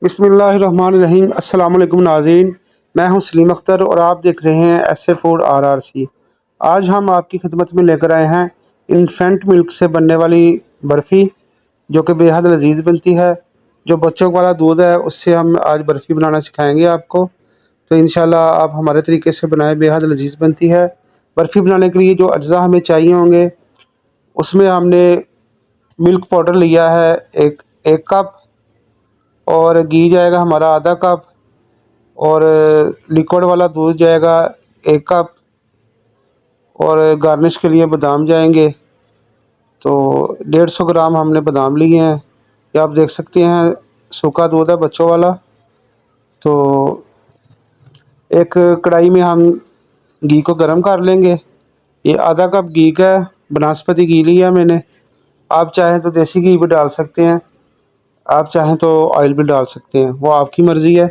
बिस्मिल्लाहिर्रहमानिर्रहीम। अस्सलाम वालेकुम नाज़रीन, मैं हूं सलीम अख्तर और आप देख रहे हैं ऐसे फूड RRC। आज हम आपकी खिदमत में लेकर आए हैं इन्फेंट मिल्क से बनने वाली बर्फ़ी, जो कि बेहद लजीज बनती है। जो बच्चों वाला दूध है उससे हम आज बर्फ़ी बनाना सिखाएंगे आपको। तो इंशाल्लाह आप हमारे तरीके से बनाएं, बेहद लजीज बनती है। बर्फ़ी बनाने के लिए जो अज्जा हमें चाहिए होंगे, उसमें हमने मिल्क पाउडर लिया है एक एक कप, और घी जाएगा हमारा आधा कप, और लिक्विड वाला दूध जाएगा 1 कप, और गार्निश के लिए बादाम जाएंगे। तो 150 ग्राम हमने बादाम लिए हैं। ये आप देख सकते हैं, सूखा दूध है बच्चों वाला। तो एक कढ़ाई में हम घी को गर्म कर लेंगे। ये आधा कप घी का बनस्पति घी लिया मैंने। आप चाहें तो देसी घी भी डाल सकते हैं, आप चाहें तो ऑयल भी डाल सकते हैं, वो आपकी मर्ज़ी है।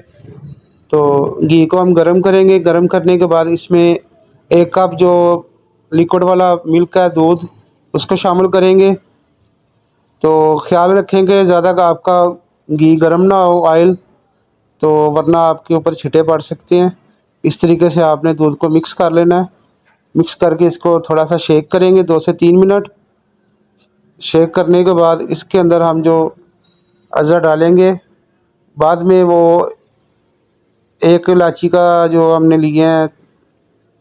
तो घी को हम गरम करेंगे। गरम करने के बाद इसमें 1 कप जो लिक्विड वाला मिल्क है दूध, उसको शामिल करेंगे। तो ख़्याल रखेंगे ज़्यादा का आपका घी गरम ना हो, ऑयल, तो वरना आपके ऊपर छींटे पड़ सकते हैं। इस तरीके से आपने दूध को मिक्स कर लेना है। मिक्स करके इसको थोड़ा सा शेक करेंगे 2 से 3 मिनट। शेक करने के बाद इसके अंदर हम जो अज़ा डालेंगे, बाद में वो एक इलायची का जो हमने लिए हैं,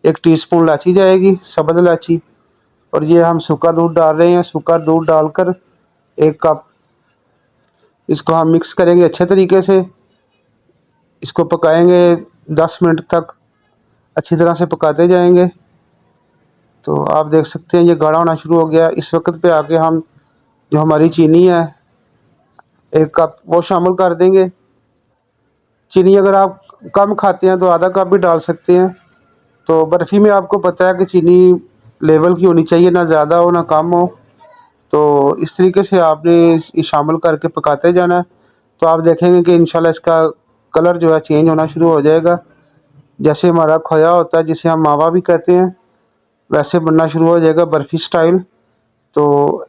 1 टीस्पून इलायची जाएगी, सब्ज़ इलायची। और ये हम सूखा दूध डाल रहे हैं। सूखा दूध डालकर 1 कप इसको हम मिक्स करेंगे अच्छे तरीके से। इसको पकाएंगे 10 मिनट तक, अच्छी तरह से पकाते जाएंगे। तो आप देख सकते हैं ये गाढ़ा होना शुरू हो गया। इस वक्त पे आके हम जो हमारी चीनी है 1 कप, वो शामिल कर देंगे। चीनी अगर आप कम खाते हैं तो आधा कप भी डाल सकते हैं। तो बर्फ़ी में आपको पता है कि चीनी लेवल की होनी चाहिए, ना ज़्यादा हो ना कम हो। तो इस तरीके से आपने ये शामिल करके पकाते जाना है। तो आप देखेंगे कि इंशाल्लाह इसका कलर जो है चेंज होना शुरू हो जाएगा। जैसे हमारा खोया होता है, जिसे हम मावा भी कहते हैं, वैसे बनना शुरू हो जाएगा बर्फ़ी स्टाइल। तो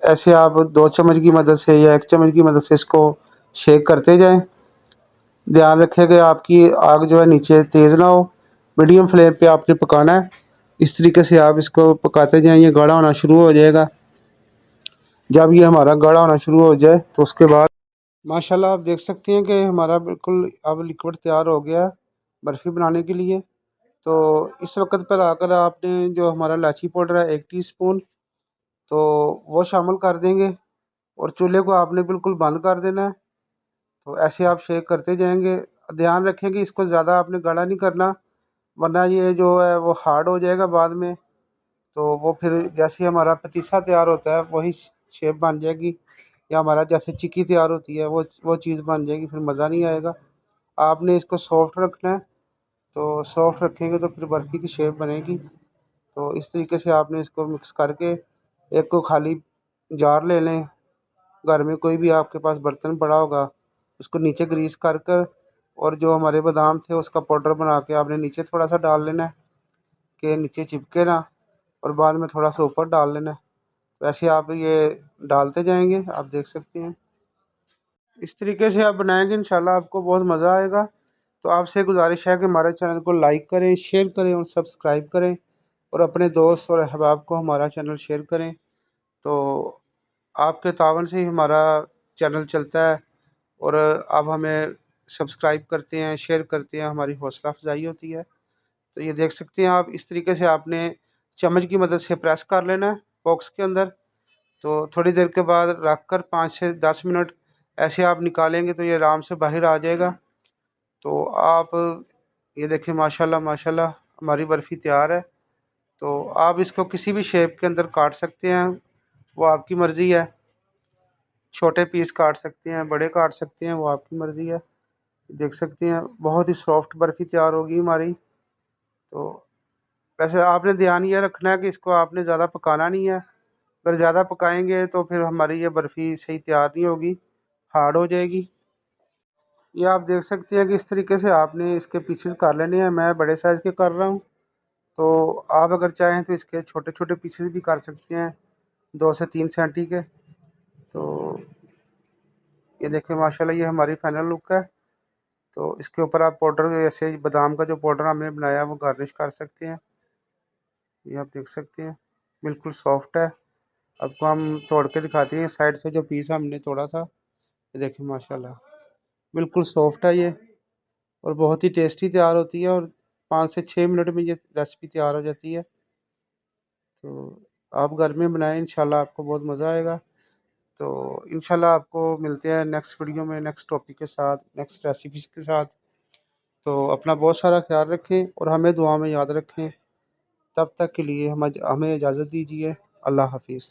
ऐसे आप 2 चम्मच की मदद से या 1 चम्मच की मदद से इसको शेक करते जाएं। ध्यान रखें कि आपकी आग जो है नीचे तेज़ ना हो, मीडियम फ्लेम पे आपने पकाना है। इस तरीके से आप इसको पकाते जाएं, ये गाढ़ा होना शुरू हो जाएगा। जब ये हमारा गाढ़ा होना शुरू हो जाए तो उसके बाद माशाल्लाह आप देख सकते हैं कि हमारा बिल्कुल अब लिक्विड तैयार हो गया है बर्फ़ी बनाने के लिए। तो इस वक्त पर आकर आपने जो हमारा इलायची पाउडर है 1 टीस्पून, तो वो शामिल कर देंगे, और चूल्हे को आपने बिल्कुल बंद कर देना है। तो ऐसे आप शेक करते जाएंगे। ध्यान रखें कि इसको ज़्यादा आपने गाढ़ा नहीं करना, वरना ये जो है वो हार्ड हो जाएगा बाद में। तो वो फिर जैसे हमारा पतीसा तैयार होता है वही शेप बन जाएगी, या हमारा जैसे चिक्की तैयार होती है वो चीज़ बन जाएगी, फिर मज़ा नहीं आएगा। आपने इसको सॉफ्ट रखना है। तो सॉफ्ट रखेंगे तो फिर बर्फ़ी की शेप बनेगी। तो इस तरीके से आपने इसको मिक्स करके एक को खाली जार ले लें। घर में कोई भी आपके पास बर्तन पड़ा होगा, उसको नीचे ग्रीस कर कर, और जो हमारे बादाम थे उसका पाउडर बना के आपने नीचे थोड़ा सा डाल लेना है कि नीचे चिपके ना, और बाद में थोड़ा सा ऊपर डाल लेना है। वैसे आप ये डालते जाएंगे, आप देख सकते हैं। इस तरीके से आप बनाएंगे इंशाल्लाह आपको बहुत मज़ा आएगा। तो आपसे गुजारिश है कि हमारे चैनल को लाइक करें, शेयर करें और सब्सक्राइब करें, और अपने दोस्त और अहबाब को हमारा चैनल शेयर करें। तो आपके तावन से ही हमारा चैनल चलता है, और आप हमें सब्सक्राइब करते हैं, शेयर करते हैं, हमारी हौसला अफजाई होती है। तो ये देख सकते हैं आप, इस तरीके से आपने चम्मच की मदद से प्रेस कर लेना है बॉक्स के अंदर। तो थोड़ी देर के बाद रख कर 5 से 10 मिनट ऐसे आप निकालेंगे तो ये आराम से बाहर आ जाएगा। तो आप ये देखिए, माशाल्लाह माशाल्लाह हमारी बर्फ़ी तैयार है। तो आप इसको किसी भी शेप के अंदर काट सकते हैं, वो आपकी मर्ज़ी है। छोटे पीस काट सकते हैं, बड़े काट सकते हैं, वो आपकी मर्ज़ी है। देख सकते हैं बहुत ही सॉफ्ट बर्फ़ी तैयार होगी हमारी। तो वैसे आपने ध्यान ये रखना है कि इसको आपने ज़्यादा पकाना नहीं है। अगर ज़्यादा पकाएंगे तो फिर हमारी ये बर्फ़ी सही तैयार नहीं होगी, हार्ड हो जाएगी। ये आप देख सकते हैं कि इस तरीके से आपने इसके पीसेस कर लेने हैं। मैं बड़े साइज़ के कर रहा हूँ। तो आप अगर चाहें तो इसके छोटे छोटे पीसेस भी कर सकते हैं, 2 से 3 सेंटी के। तो ये देखिए माशाल्लाह ये हमारी फाइनल लुक है। तो इसके ऊपर आप पाउडर, जैसे बादाम का जो पाउडर हमने बनाया है वो गार्निश कर सकते हैं। ये आप देख सकते हैं बिल्कुल सॉफ्ट है। आपको हम तोड़ के दिखाते हैं साइड से जो पीस हमने तोड़ा था। ये देखिए माशाल्लाह बिल्कुल सॉफ्ट है ये, और बहुत ही टेस्टी तैयार होती है, और 5 से 6 मिनट में ये रेसिपी तैयार हो जाती है। तो आप घर में बनाएं, इंशाल्लाह आपको बहुत मज़ा आएगा। तो इंशाल्लाह आपको मिलते हैं नेक्स्ट वीडियो में, नेक्स्ट टॉपिक के साथ, नेक्स्ट रेसिपीज़ के साथ। तो अपना बहुत सारा ख्याल रखें और हमें दुआ में याद रखें। तब तक के लिए हमें इजाज़त दीजिए। अल्लाह हाफिज़।